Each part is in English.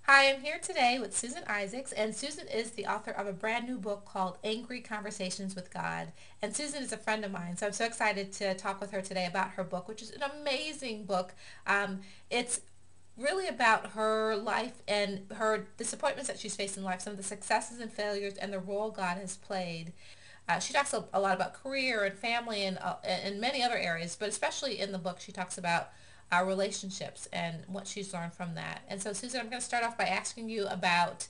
Hi, I'm here today with Susan Isaacs, and Susan is the author of a brand new book called Angry Conversations with God. And Susan is a friend of mine, so I'm so excited to talk with her today about her book, which is an amazing book. It's really about her life and her disappointments that she's faced in life, some of the successes and failures, and the role God has played. She talks a lot about career and family and many other areas, but especially in the book, she talks about our relationships and what she's learned from that. And so, Susan, I'm going to start off by asking you about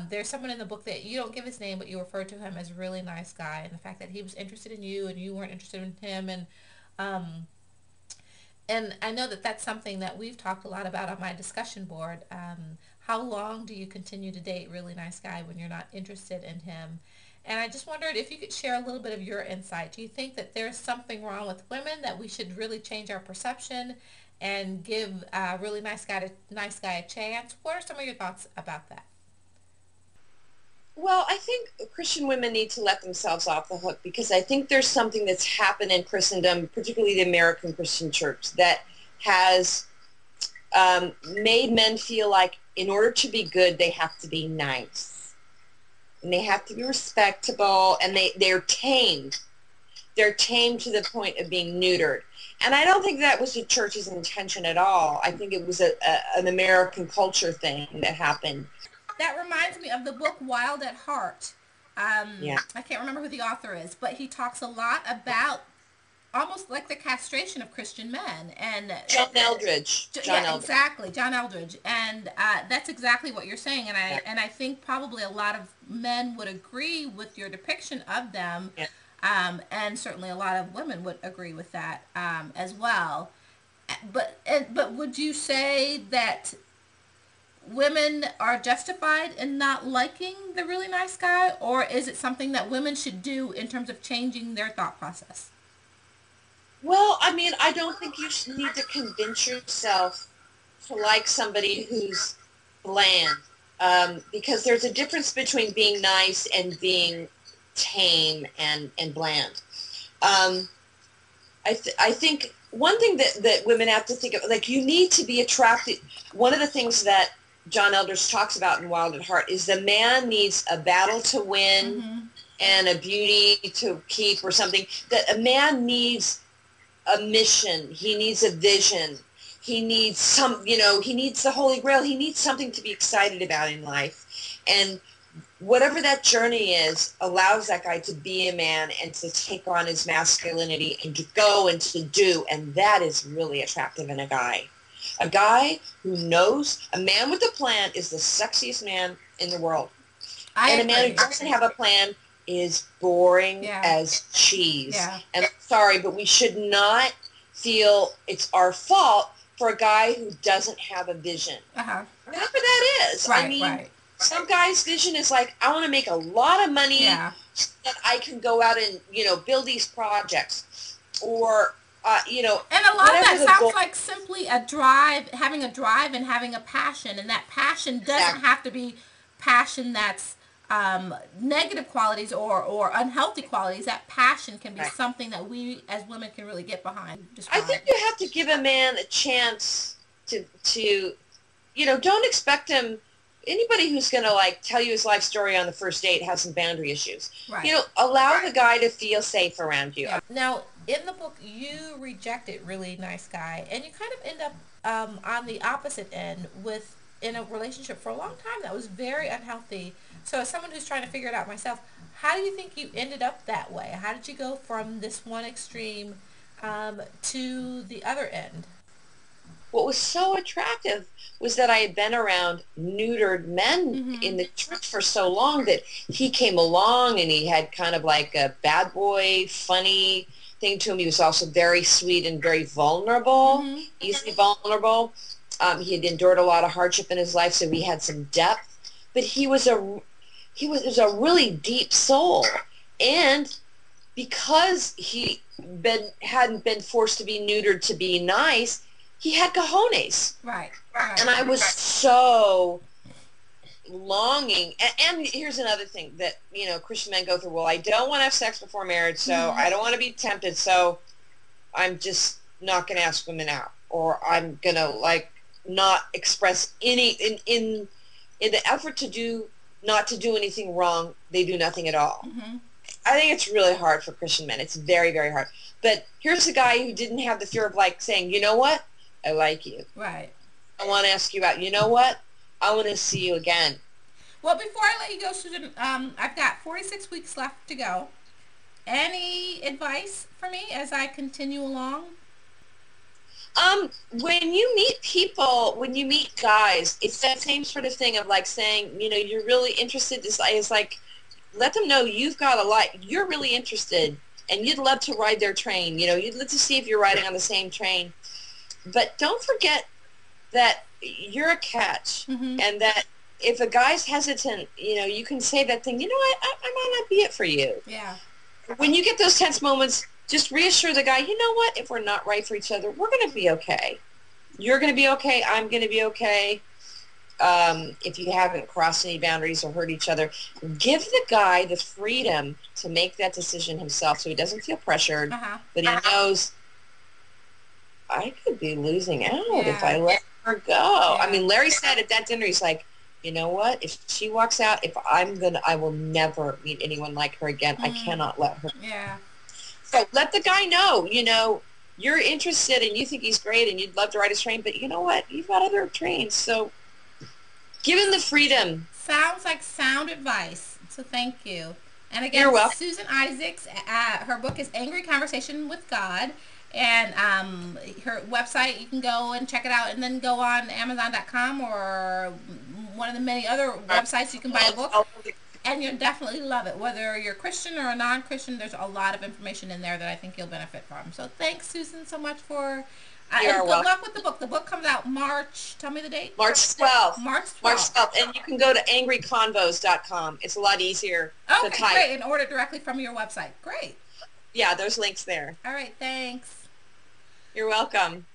there's someone in the book that you don't give his name, but you refer to him as a really nice guy, and the fact that he was interested in you and you weren't interested in him, um, and I know that that's something that we've talked a lot about on my discussion board. How long do you continue to date really nice guy when you're not interested in him? And I just wondered if you could share a little bit of your insight. Do you think that there's something wrong with women, that we should really change our perception and give a really nice guy a chance? What are some of your thoughts about that? Well, I think Christian women need to let themselves off the hook because I think there's something that's happened in Christendom, particularly the American Christian church, that has made men feel like in order to be good, they have to be nice. And they have to be respectable, and they're tamed. They're tamed to the point of being neutered. And I don't think that was the church's intention at all. I think it was an American culture thing that happened. That reminds me of the book Wild at Heart. Yeah. I can't remember who the author is, but he talks a lot about almost like the castration of Christian men. And John Eldridge. John yeah, Eldridge. exactly, John Eldridge, and that's exactly what you're saying. And Yeah. I think probably a lot of men would agree with your depiction of them, Yeah. and certainly a lot of women would agree with that as well. But would you say that women are justified in not liking the really nice guy, or is it something that women should do in terms of changing their thought process? Well, I mean, I don't think you should need to convince yourself to like somebody who's bland, because there's a difference between being nice and being tame and bland. Um, I think one thing that women have to think of, like, you need to be attracted. One of the things that John Elders talks about in Wild at Heart is the man needs a battle to win Mm-hmm. and a beauty to keep or something. That a man needs a mission. He needs a vision. He needs he needs the Holy Grail. He needs something to be excited about in life. And whatever that journey is allows that guy to be a man and to take on his masculinity and to go and to do. And that is really attractive in a guy. A guy who knows, a man with a plan is the sexiest man in the world. I And a man agree. who doesn't have a plan is boring Yeah. as cheese. Yeah. And I'm sorry, but we should not feel it's our fault for a guy who doesn't have a vision. Uh-huh. Whatever that is. I Right, mean, right. some guy's vision is like, I want to make a lot of money Yeah. so that I can go out and, build these projects. Or, And a lot of whatever that the goal. sounds like simply a drive, having a drive and having a passion. And that passion doesn't Exactly. have to be passion that's negative qualities or unhealthy qualities. That passion can be Right. something that we as women can really get behind. I Describe. think you have to give a man a chance to don't expect him, anybody who's going to like tell you his life story on the first date has some boundary issues. Right. Allow the guy to feel safe around you. Yeah. Now, in the book, you rejected really nice guy, and you kind of end up on the opposite end with in a relationship for a long time that was very unhealthy. So, as someone who's trying to figure it out myself, how do you think you ended up that way? How did you go from this one extreme to the other end? What was so attractive was that I had been around neutered men Mm-hmm. in the church for so long that he came along and he had kind of like a bad boy, funny thing to him. He was also very sweet and very vulnerable, Mm-hmm. easily vulnerable. He had endured a lot of hardship in his life, so he had some depth. But he was a really deep soul, and because hadn't been forced to be neutered to be nice, he had cojones. Right. Right. And I was so longing. And here's another thing that, Christian men go through. Well, I don't want to have sex before marriage, so Mm-hmm. I don't want to be tempted, so I'm just not going to ask women out. Or I'm going to, like, not express any, in in the effort not to do anything wrong, they do nothing at all. Mm-hmm. I think it's really hard for Christian men. It's very, very hard. But here's a guy who didn't have the fear of like saying, you know what? I like you. Right. I want to ask you out. You know what? I want to see you again. Well, before I let you go, Susan, I've got 46 weeks left to go. Any advice for me as I continue along? When you meet people, when you meet guys, it's that same sort of thing of like saying, you know, you're really interested. It's like, let them know you've got a lot. You're really interested, and you'd love to ride their train. You know, you'd love to see if you're riding on the same train. But don't forget that you're a catch, Mm-hmm. and that if a guy's hesitant, you know, you can say that thing, you know, I might not be it for you. Yeah. When you get those tense moments, just reassure the guy, you know what, if we're not right for each other, we're going to be okay. You're going to be okay. I'm going to be okay. If you haven't crossed any boundaries or hurt each other, give the guy the freedom to make that decision himself so he doesn't feel pressured, Uh-huh. but he knows I could be losing out if I Yeah. let her go. Yeah. I mean, Larry said at that dinner, he's like, you know what? If she walks out, I will never meet anyone like her again. I cannot let her. Yeah. So let the guy know, you know, you're interested and you think he's great and you'd love to ride his train, but you know what? You've got other trains. So give him the freedom. Sounds like sound advice. So thank you. And again, You're welcome. Susan Isaacs, her book is Angry Conversation with God. And her website, you can go and check it out and then go on Amazon.com or one of the many other websites you can buy a book. And you'll definitely love it. Whether you're Christian or a non-Christian, there's a lot of information in there that I think you'll benefit from. So thanks, Susan, so much for... and good luck with the book. The book comes out March... Tell me the date. March 12th. March 12th. March 12th. And you can go to angryconvos.com. It's a lot easier to Okay, type. great. And order directly from your website. Great. Yeah, there's links there. All right, thanks. You're welcome.